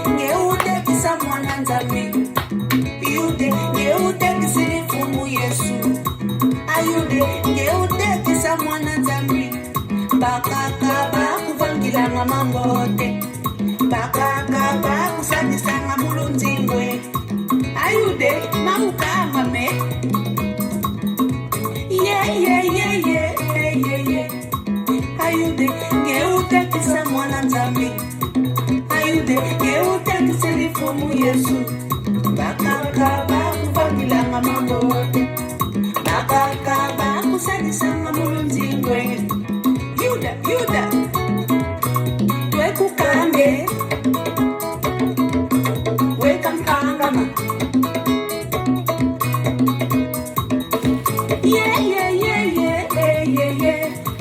ngeude kisa mwana nzambe. Yude ngeude kisirifumu Yesu. Ayude ngeude kisa mwana nzambe. Bakaka bakuvangila mamambote. Bakaka bakusandisa mulunzingwe. Ayude maukama me. Yeah. Ayude ngeude kisa mwana nzambe. Ayude ngeude kisirifumu Yesu. Bakaka bakuvangila mamambote. Bakaka bakusandisa mulunzingwe. Yuda Wekukambe Wekankangama. Yeah.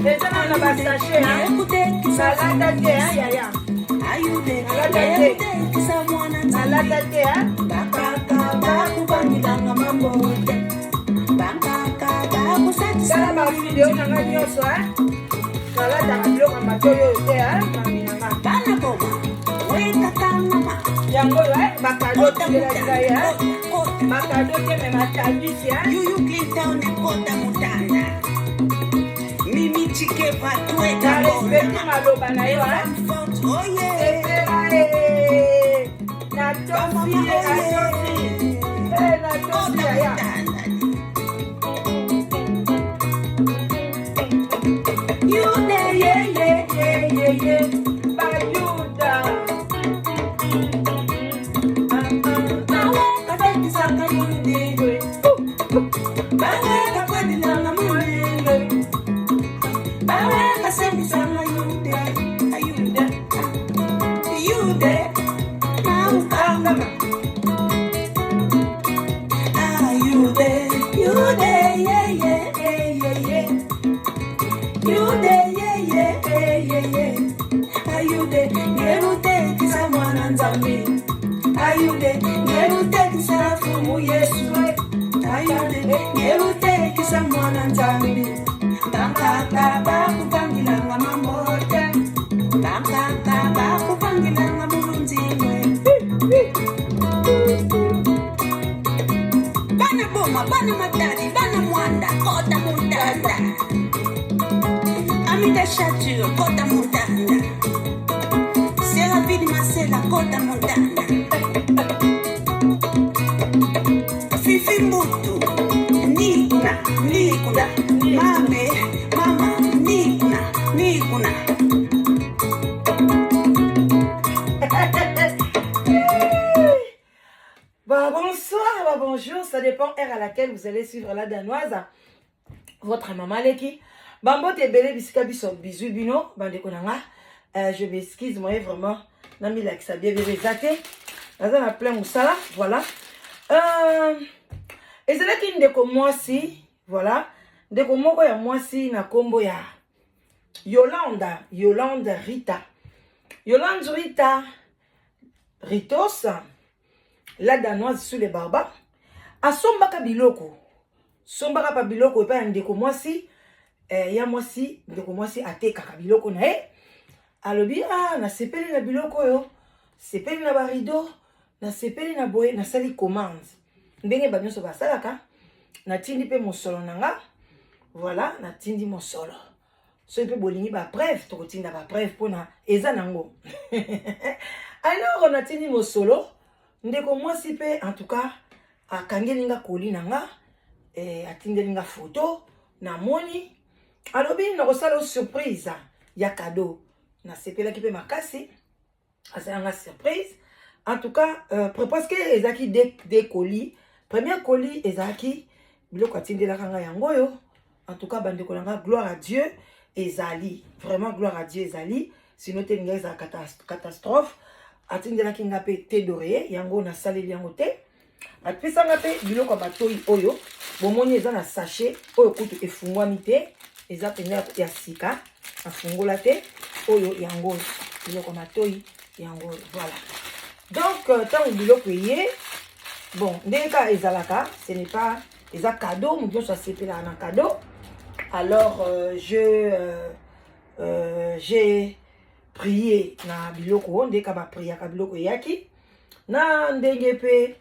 Letana basache salada te ya. Ayude kisa mwana salada te bakaka bakuvangilanga mambote. Bakaka bakusandisa sala ba video nanga nyoso salada ngablo matoyo te bana boma wekakangama yango bakado te ya bakado te me matavisi yuyu Clinton kota mutanda mimi chike patweka respect maloba na yo oye na tofi ya yeah. Bayuda. Ayude ngeude kisa mwana nzambe. Ayude ngeude kisa fumu Yesu. Ayude ngeude kisa mwana nzambe. Bakaka bakuvangilanga mambote. Bakaka bakuvangilanga mulunzingwe. Bana boma, bana matari, bana mwanda, kota mutanda. Amida chature, kota mutanda. Serapide Marcela, kota mutanda. Fifi Mbutu, Nikuna, Mame, Mama, Nikuna. Bonsoir, bonjour, ça dépend heure à laquelle vous allez suivre la danoise. Votre maman Leki. Bambo te belé bisika biso bisou bino bande konanga. Je m'excuse moi vraiment. Nami la ça bien bébé zate. Naza na plein musala, voilà. Et c'est là qui ndeko mwasi, voilà. Ndeko moko ya mwasi na kombo ya Yolande Rita. Yolande Rita Ritos, la danoise sous les barbas. A sombaka biloko. Sombaka pa biloko e pa ndeko mwasi. Ya mwasi, ndeko mwasi ateka ka biloko na e. Alobi na sepeli na biloko yo. Sepeli na barido. Na sepeli na boye na sali commande. Ndenge ba nyonso basalaka. Na tindi pe mosolo nanga. Voilà, na tindi mosolo. So pe bolingi ba preuve, to kotinda ba preuve pona eza nango. Alors na tindi mosolo, ndeko mwasi pe en tout cas akangelinga koli nanga, atindelinga photo na moni. Alobi na kosala surprise ya cadeau. Na sepelaki pe makasi. Asanga surprise. En tout cas, parce que ezaki des colis. Premier colis ezaki biloko atindela kanga yango yo. En tout cas, bande kolanga gloire à Dieu ezali. Vraiment gloire à Dieu ezali. Sinon te ninga eza catastrophe. Atindela kinga pe te doré yango na saleli yango te. Atpisanga pe biloko batoi oyo. Bomoni eza na sachet oyo kutu efungwami te. Eza pena ya sika afungola te oyo yango biloko matoi yango voilà. Donc tant biloko yé bon ndeka ezalaka ce n'est pas eza cadeau mon Dieu soit sepela na cadeau. Alors j'ai prier na biloko ndeka ba prier ka biloko yaki na ndenge pe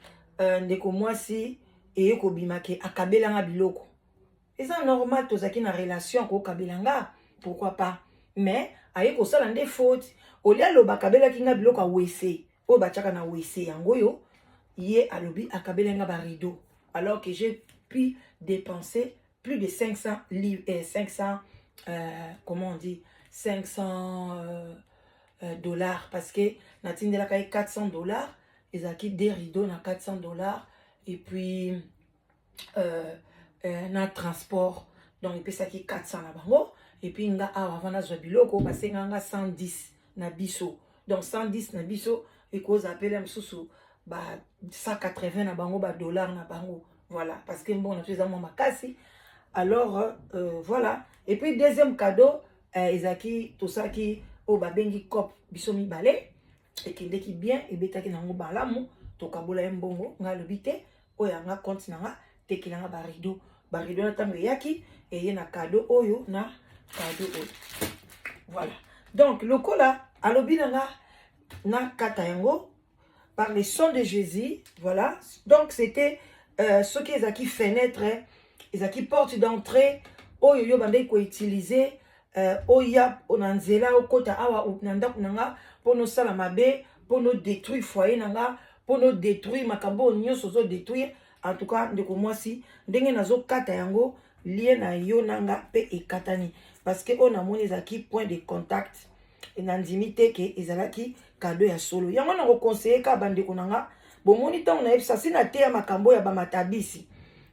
ndeko mwasi eye kobimake akabelanga biloko eza normal tozaki na relation ko kabelanga pourquoi pas mais aye kosala nde faute olia lo bakabelaki nga biloko a wc o bachaka na wc yango yo ye alobi akabelenga ba rideau alors que j'ai pu dépenser plus de 500 livres et 500 comment on dit 500 dollars parce que natindela kai 400 dollars ezaki des rideaux na 400 dollars et puis na transport donc epesaki 400 na bango et puis nga awa vana zwa biloko basenga nga 110 na biso donc 110 na biso ekoza apela msusu ba 180 na bango ba dollars na bango voilà parce que bon na tuza mo makasi alors voilà et puis deuxième cadeau ezaki tout ça qui o babengi cop biso mibale ekendeki bien ebetaki nango balamu tokabola mbongo nga lobite oya nga compte nanga tekilanga barido na tango yaki eye na cadeau oyo na cadeau oyo voilà donc lokola alobi nanga na kata yango par les sons de Jésus voilà donc c'était ce qui ezaki fenêtre ezaki porte d'entrée oyo yo bandai ko utiliser oya onanzela okota awa nanda kunanga pono sala mabe pono détruire foyer nanga pono détruire makambo nyonso zo détruire en tout cas ndeko mwasi ndenge nazo kata yango lié na yo nanga pe ekatani parce que on a moni ezaki point de contact enandimite ke ezalaki cadeau ya solo yango na ko conseiller ka bandeko nanga bomoni tango na yebisa sina te ya makambo ya ba matabisi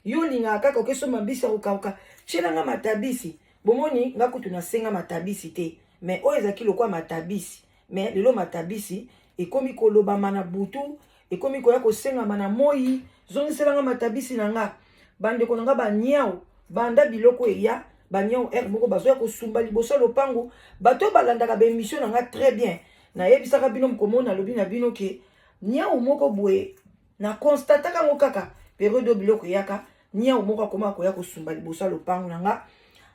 yo linga kaka keso mabisi okauka chelanga matabisi bomoni nga kutu na senga matabisi te mais o ezaki lokwa matabisi mais lelo matabisi ekomi koloba mana butu ekomi koya kosenga mana moi zongiselanga matabisi nanga bandeko nanga banyao banda biloko eya banyao moko bazoya kosumba liboso lopango bato balandaka ba émission nanga très bien na yebisaka bino mkomona lobi na bino ke nyao moko boye na constataka ngo kaka période biloko yaka nyao moko akoma koya kosumba liboso lopango nanga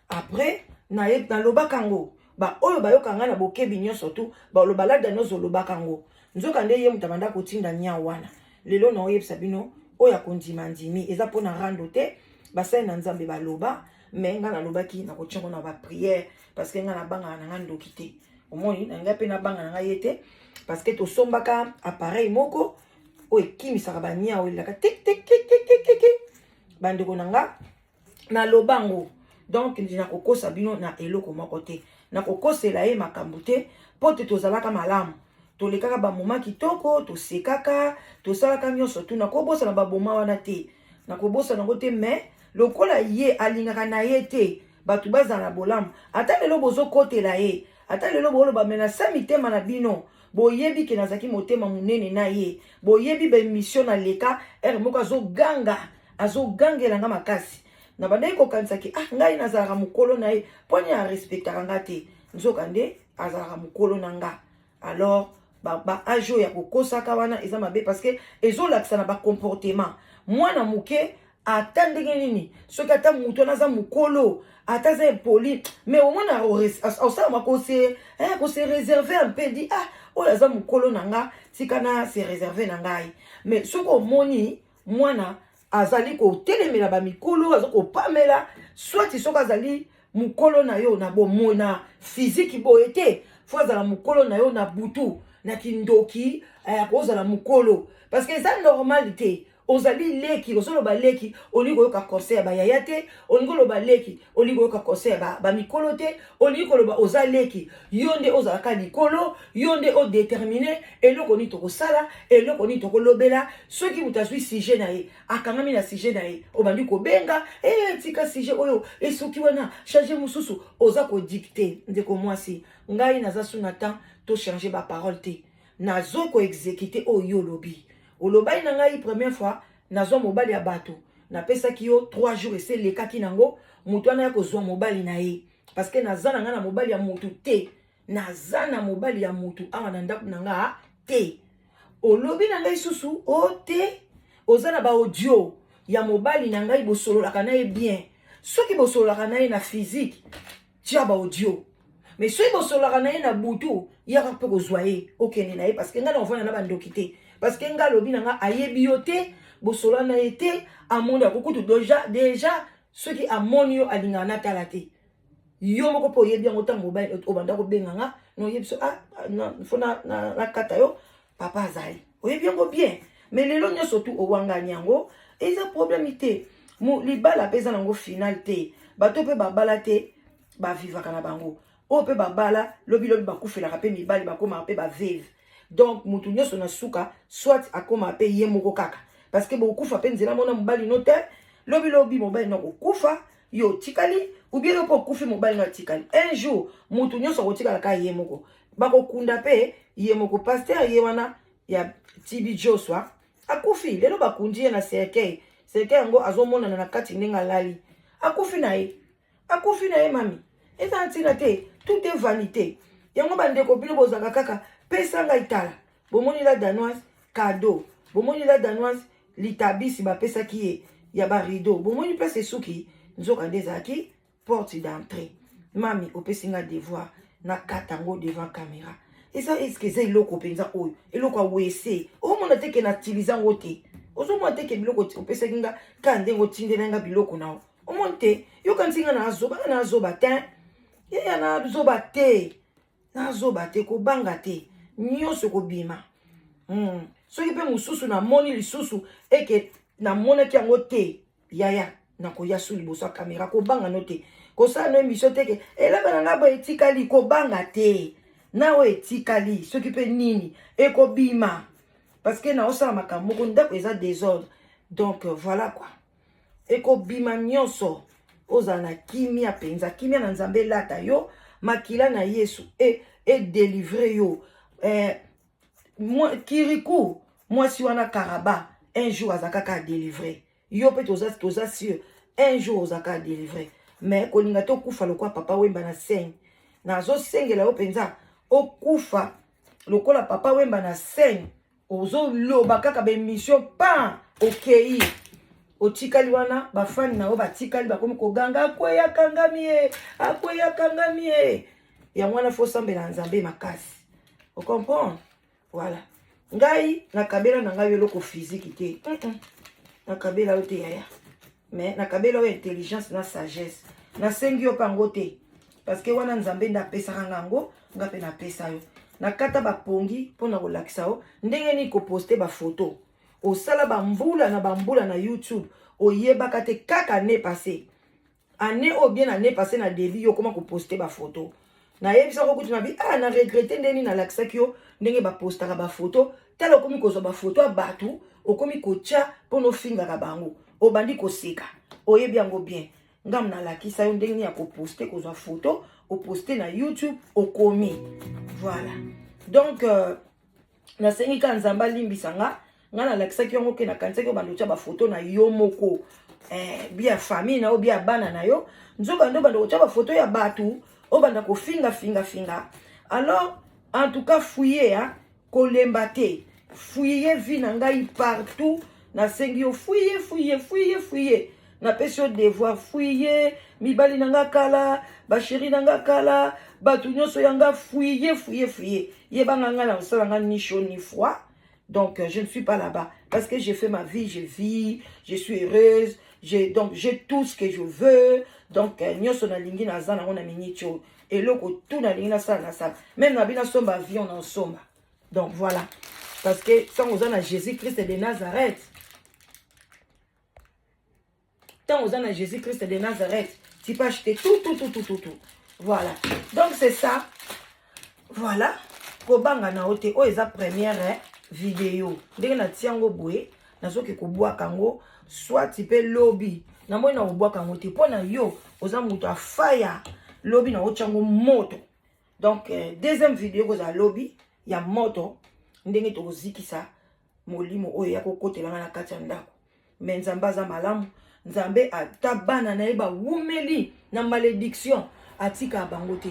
après na lobaka ngo ba oyo bayokanga na bokebi nyonso tu ba lobalada nozo lobaka ngo nzoka nde ye mutabanda kotinda nya wana lelo na oyebisa bino oya kondima ndimi eza pona rando te basai na nzambe baloba mais nga na lobaki na kotchango na ba prière parce que nga na banga na nga ndoki te omoni na nga pe na banga na nga yete parce que to sombaka appareil moko o ekimisaka banya o ilaka tik tik tik tik tik tik bandeko nanga na lobango donc ndina kokosa bino na eloko moko te na kokosela ye makambo te po te tozalaka malamu tolekaka ba moma kitoko tosekaka tosalaka nyonso tu na kobosa na baboma wana te na kobosa nango te mais lokola ye alingaka na ye te batu bazala bolamu ata lelo bozokotela ye ata lelo boloba menasa mitema na bino boyebi ke nazaki motema munene na ye boyebi ba mission na leka moko azogangela nga makasi na bandai kokanisa ki ngai nazalaka mukolo na ye poni ya respectaka nga te nzoka nde azalaka mukolo na nga alors ba ajo ya kokosaka wana eza mabe parce que ezolakisa na ba comportement mwana muke ata ndenge nini soki ata mutu naza mukolo ata za poli mais au moins osala makose se réserver un peu dit oyo aza mukolo na nga sikana se réserver na ngai mais soki omoni mwana azali ko telemela ba mikolo azoko pamela soit soki azali mukolo na yo na bomona physique boete faut azala mukolo na yo na butu na kindoki akozala mukolo parce que c'est normalité ozali leki ozoloba leki olingo yoka conseil ba yaya te olingo loba leki olingo yoka conseil ba mikolo te olingo loba ozaleki yonde ozalaka likolo yonde o déterminer eloko ni tokosala eloko ni tokolobela soki mutazwi sujet na ye akangami na sujet na ye obandi ko benga tika sujet oyo esoki wana changer mususu oza ko dicter ndeko mwasi ngai naza suna temps to changer ba parole te nazo ko exécuter oyo lobi olobai na ngai première fois nazo mobali ya bato na pesa ki yo 3 jours ese lekaki nango mutu ana ya kozwa mobali na ye parce que nazana nga na mobali ya mutu te nazana mobali ya mutu awa na ndaku nanga te olobi na ngai susu o te ozana ba audio ya mobali na ngai bosololaka na ye bien soki bosololaka na ye na physique tia ba audio mais soki bosolaka na ye na butu yaka mpe kozwa ye okende na ye parce que ngai na ofanda na bandoki te parce que ngai alobi na nga ayebi yo te bosola na ye te amoni akokutu déjà soki amoni yo alingaka natala te yo moko mpe oyebi yango ntango mobali obanda kobenga nga na oyebi so fo nakata yo papa azali oyebi yango bien mais lelo nyonso tu owangani yango eza problème te libala mpe eza nango final te bato mpe babala te bavivaka na bango oyo mpe babala lobilobi bakufelaka mpe mibali bakomaka mpe baveve donc mutu nyonso na suka soit akomaka mpe ye moko kaka parce que bokufa mpe nzela mona mobali no te lobilobi mobali na kokufa yo tikali ou bien yo mpe okufi mobali no atikali un jour mutu nyonso akotikalaka ye moko bakokunda mpe ye moko paster ye wana ya Tibi Joshua akufi lelo bakundi ye na cercueil yango azomonana na kati ndenge alali akufi na ye mami eza ntina te tout est vanité yango bandeko bino bozanga kaka pesa ngai tala bomoni la danoise cadeau bomoni la danoise litabisi bapesaki ye ya barideau bomoni mpe suki nzoka nde ezalaki porte d'entrée mami opesi nga devoir nakata yango devant caméra eza eske eza eloko mpenza oyo eloko awese omona teke na stilize yango te ozomona teke biloko opesaki nga ka ndenge otindela nga biloko nao omoni te yokanisi nga nazoba te yeya nazoba te kobanga te nyonso kobima soki mpe mosusu namoni lisusu eke namonaki yango te yaya nakoya su liboso ya kamera kobanga no te kosala no émission teke elaba na nga bo etikali kobanga te na oyo etikali soki mpe nini ekobima parce que naosala makambo moko ndako eza désordre donc voilà quoi ekobima nyonso ozala na kimia mpenza kimia na nzambe elata yo makila na yesu edelivre yo kiriku mwasi wana karaba un jour azakaka adelivre yo mpe toza sur un jour ozaka adelivre mais kolinga te okufa lokwa papa wemba na seigne nazosengela yo mpenza okufa lokola papa wemba na seigne ozoloba kaka bemission pa okei otikali wana bafani na yo batikali bakomi koganga akweyakangami ye yango wana fosambela nzambe makasi ocomprendre voilà ngai nakabela na ngai eloko physique te nakabela yo te yaya mais nakabela yo intelligence na sagesse nasengi yo pango te parce que wana nzambe nde apesaka ngango nga mpe napesa yo nakata bapongi mpona kolakisa yo ndenge nini koposte bafoto osala bambula na YouTube oyebaka te kaka année passé année oyo bien année passé na début yo koma koposte bafoto nayebisaka okuti na bi na regrete ndeni nalakisaki yo ndenge bapostaka bafoto tala okomi kozwa bafoto ya bato okomi kotya mpona ofingaka bango obandi koseka oyebi yango bien ngam nalakisa yo ndenge ya koposte kozwa foto oposte na YouTube okomi voilà donc nasengi ka nzambe alimbisa nga nalakisaki yango ke nakanisaki yo bando tya bafoto na yo moko bia famille na yo bia bana na yo nzoka ndo bando tya bafoto ya bato obanda kofinga alors en tout cas fouiller kolemba te fouiller vie na ngai partout nasengi yo fouiller napesi yo devoir fouiller mibali na nga kala basheri na nga kala bato nyonso yanga fouiller yebanga nga na osala nga ni chaud ni froid donc je ne suis pas là-bas parce que j'ai fait ma vie, je vis, je suis heureuse, j'ai tout ce que je veux. Donc nyonso na lingi na zana on a minicho et loko tout na lingi na ça même na bina somba vie on en somba. Donc voilà parce que sans on a Jésus-Christ de Nazareth. Tant on a Jésus-Christ de Nazareth, tu peux acheter tout. Voilà. Donc c'est ça. Voilà. Kobanga na ote o eza première vidéo ndenge na tiango boye nazoki kobwa kango soit type lobby na moi na obwa kango te pona yo oza muto afaya lobby na ochango moto donc deuxième vidéo koza lobby ya moto ndenge to zikisa molimo oyo ya kokotela na kati ya ndako mais nzambe aza malamu nzambe atabana na eba wumeli na malédiction atika bango te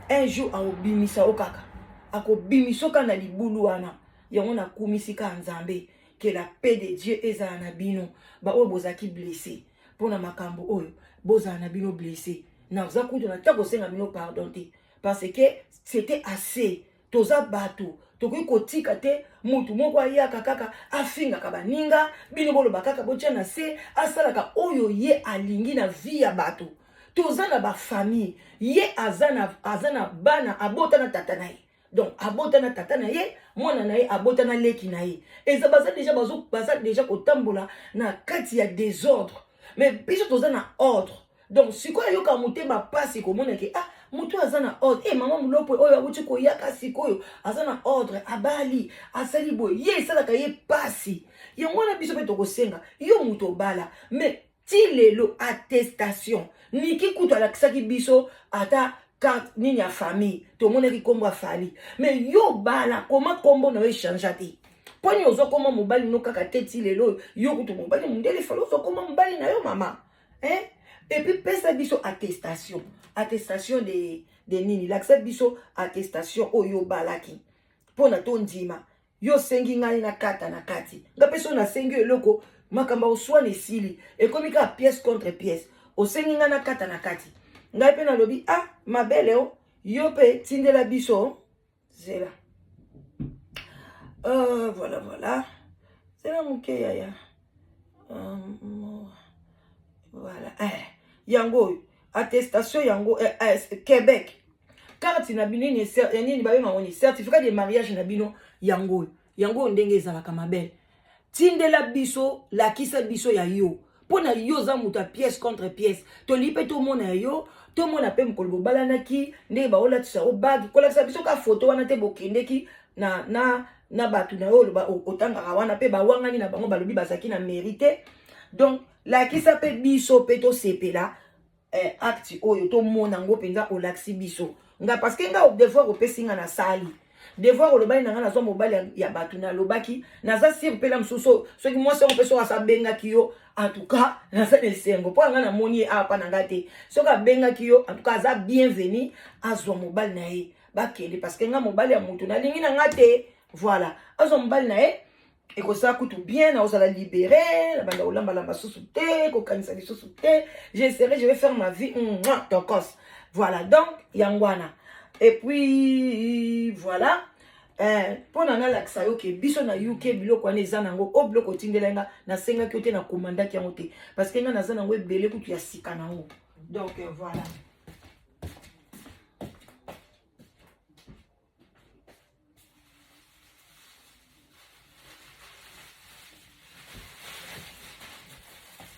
un jour aobimisa okaka akobimisoka na libulu wana yango na kumisika nzambe que la paix de Dieu ezala na bino ba oyo bozaki blessé pona makambo oyo bozala na bino blessé na za kutu na tako senga bino pardon te parce que c'était assez toza bato tokoki kotika te mutu moko ayaka kaka afingaka baninga bino boloba kaka botia na se asalaka oyo ye alingi na vie ya bato toza na bafamille ye aza na bana abota na tata na ye donc abota na tata na ye mwana na ye abota na leki na ye eza baza deja kotambola na kati ya désordre mais biso toza na ordre donc sikoyo yoka motema pasi komona ke mutu aza na ordre mama mulopo oyo awuti koyaka sikoyo aza na ordre abali asali boye ye esalaka ye pasi yango wana biso mpe tokosenga yo mutu obala mais ti lelo attestation niki kutu alakisaki biso ata carte nini ya famille tomonaki kombo afali mais yo bala koma kombo na yo echange te poni ozokoma mobali no kaka te ti lelo yo kutu mobali mundele fali ozokoma mobali na yo mama et puis pesa biso attestation de nini lakisa biso attestation oyo balaki pona to ndima yo sengi ngai na kata na kati nga peso na sengi eloko makamba oswana esili ekomi ka pièce contre pièce osengi ngai na kata na kati ngai pe na lobi mabele yo pe tindela biso zela voilà zela muke yaya voilà yango attestation yango Québec carte na bino nini babenga ngoni certificat de mariage na bino yango ndenge ezalaka mabele tindela biso lakisa biso ya yo pona yo za muta pièce contre pièce tolipe tomona yo tomona pe mokolo bobalanaki ndenge baolatisa o bagi kolakisa biso ka photo wana te bokendeki na batu na yo otangaka wana pe bawangani na bango balobi bazaki na mérité donc lakisa pe biso pe tosepela acte oyo tomona ngo penza olaksi biso nga parce que nga devoir opesi nga na sali devoir olobali na nga nazwa mobali ya batu na lobaki naza sirpela msuso soki mwasi yango mpe soki asabengaki yo en tout cas naza na esengo mpo nga namoni ye apa na nga te soki abengaki yo en tout cas aza bienvenu azwa mobali na ye bakende parce que nga mobali ya mutu nalingi na nga te voilà azwa mobali na ye ekosala kutu bien naozala libéré nabanda kolambalamba susu te kokanisa lisusu te je vais faire ma vie tokos voilà donc yangwana et puis voilà pona nalakisa yo ke biso na UK biloko wana eza nango o biloko otindela nga nasengaki yo te na komandaki yango te parce que nga naza nango ebele kutu ya sika nango donc voilà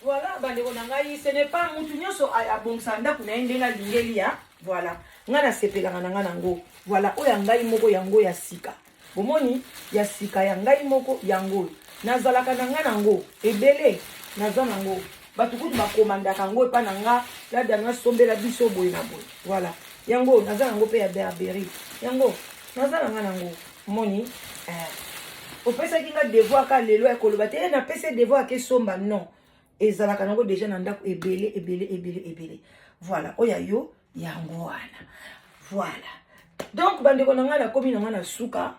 voilà bandeko na ngai ce n'est pas mutu nyonso abongisa ndako na ye ndenge alingeli ya voilà nga nasepelaka na nga nango voilà oyo ya ngai moko yango ya sika bomoni ya sika ya ngai moko yango nazalaka na nga nango ebele naza nango bato kutu bakomandaka yango epa na nga lada nga sombela biso boye na boye voilà yango naza nango mpe ya berberi yango naza na nga nango moni opesaki nga devoir ka lelo ya koloba te napesi devoir ake somba non ezalaka nango deja na ndako ebele voilà oya yo yango wana voilà donc bandeko na nga nakomi na nga na suka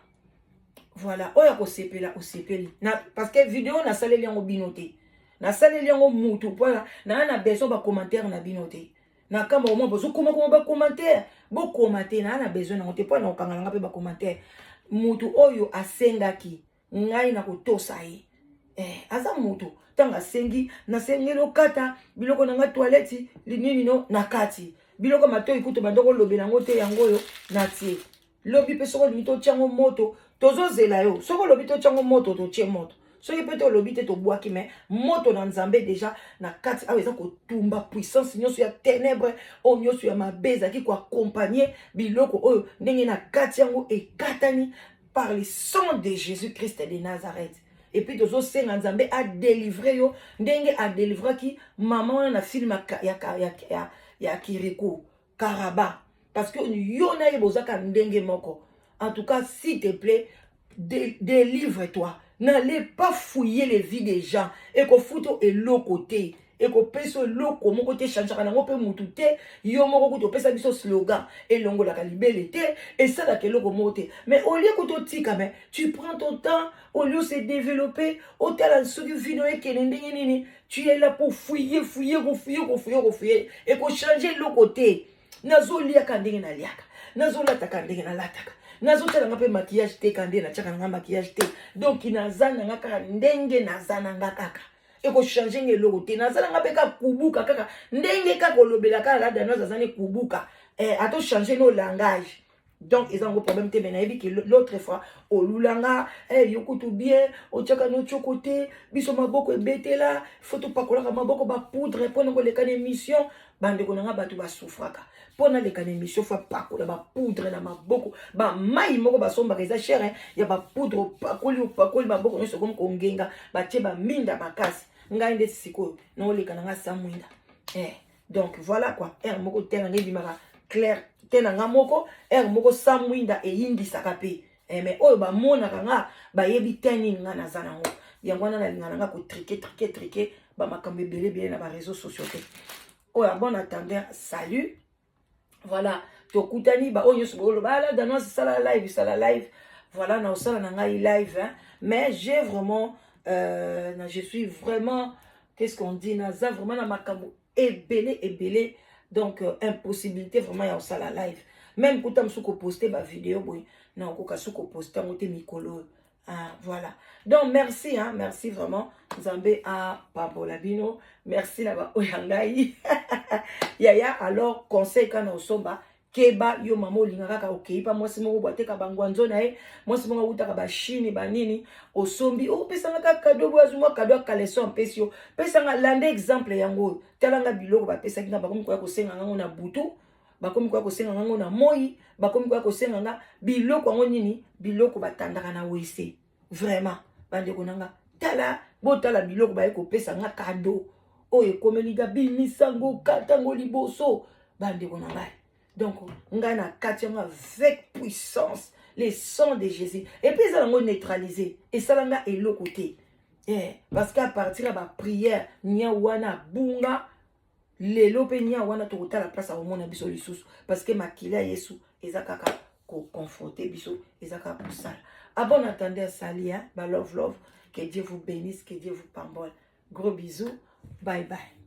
voilà oya kosepela osepeli parce que vidéo nasaleli yango bino te nasaleli yango mutu mpona na besoin bacommentaire na bino te na kamba omwa bozokoma bacommentaire bokoma te na besoin nango te mpona kokanga na nga mpe bacommentaire mutu oyo asengaki ngai na kotosa ye aza mutu tanga asengi nasengeli okata biloko na nga toilette linini no na kati biloko matoi kutu bandoko lobela yango te yango oyo natie lobi mpe soko olingi totia yango moto tozozela yo soko olobi totia yango moto totie moto soki mpe tolobi te tobwaki me moto na nzambe deja na kati awa eza kotumba puissance nyonso ya ténèbre oyo nyonso ya mabe ezalaki koaccompagne biloko oyo ndenge na kati yango ekatani par le sang de Jésus-Christ de Nazareth. Et puis tozo senga nzambe a délivré yo ndenge a délivraki maman wana na film ya Kiriko Karaba parce que yo na yebozaka ndenge moko. En tout cas, s'il te plaît, délivre-toi. N'allez pas fouiller les vies des gens et que fouto et l'autre côté. Et que peso loko mon côté change kana ngope mutute yo moko kuto pesa biso slogan et longo la kalibelete et ça la keloko moté mais au lieu que to tika mais tu prends ton temps au lieu de se développer au talent sur vino et kelendenge nini tu es là pour fouiller et pour changer le côté nazo liaka ndenge na liaka nazolataka ndenge nalataka nazotalanga mpe maquillage te kande natiaka nanga maquillage te donc naza nanga kaka ndenge naza nanga kaka ekochange nge eloko te naza nanga mpe kaka kubuka kaka ndenge kaka olobela kaka la Danoise azani kubuka atochange no langage. Donc ils ont un problème te menayebi que l'autre fois au lulanga yokutu bien au tchaka no chokote biso maboko ebete la faut pas kola maboko ba poudre pour ngo les kan émission bande ko nga batu ba souffraka pour na les kan émission faut pas kola ba poudre na maboko ba mai moko ba somba ka cher ya ba poudre pakoli maboko nso comme kongenga ba tie ba minda makasi ngai nde siko no le kananga samwinda donc voilà quoi moko tena ngi bimaka clair tena nga moko moko samwinda e yindisaka pe mais oyo bamonaka nga bayebi teni nga naza nango yango wana nalinga nanga kotrike bamakambo ebele na baréseaux sociaux te oyo bon attendant salut voilà tokutani oyo nyonso boloba la Danoise sala live voilà na osala na ngai live mais j'ai vraiment je suis vraiment qu'est-ce qu'on dit naza vraiment na makambo ebele donc impossibilité vraiment ya osala live même kuta msuko poster ba vidéo boy na okoka suko poster ngote mikolo voilà donc merci merci vraiment Nzambe a pabola bino merci na ba oyangai yaya alors conseil kana osomba keba yo mama olinga kaka okeipa mwasi moko bwateka bangwanzo na ye mwasi moko utaka bashini banini osombi opesanga kaka kado bwazumwa kado akaleson pesio pesanga lande exemple yango talanga biloko bapesaki na bakomi kwa kosenga ngango na butu bakomi kwa kosenga ngango na moi bakomi kwa kosenga nga biloko ngo nini biloko batandaka na wese vraiment bande konanga tala botala biloko baye kopesa nga kado oyo komeli gabi misango katango liboso bande konanga. Donc, on a avec puissance les sons de Jésus. Et puis, ça va neutraliser. Et ça va être l'autre côté. Parce qu'à partir de la prière, nia wana bunga, les lopé nia wana to la place à au monde biso lisusu. Parce que makila yesu, ezakaka ko confronter biso, ezakaka pour ça. À bon entendeur, salia, love, que Dieu vous bénisse, que Dieu vous pambole. Gros bisous, bye bye.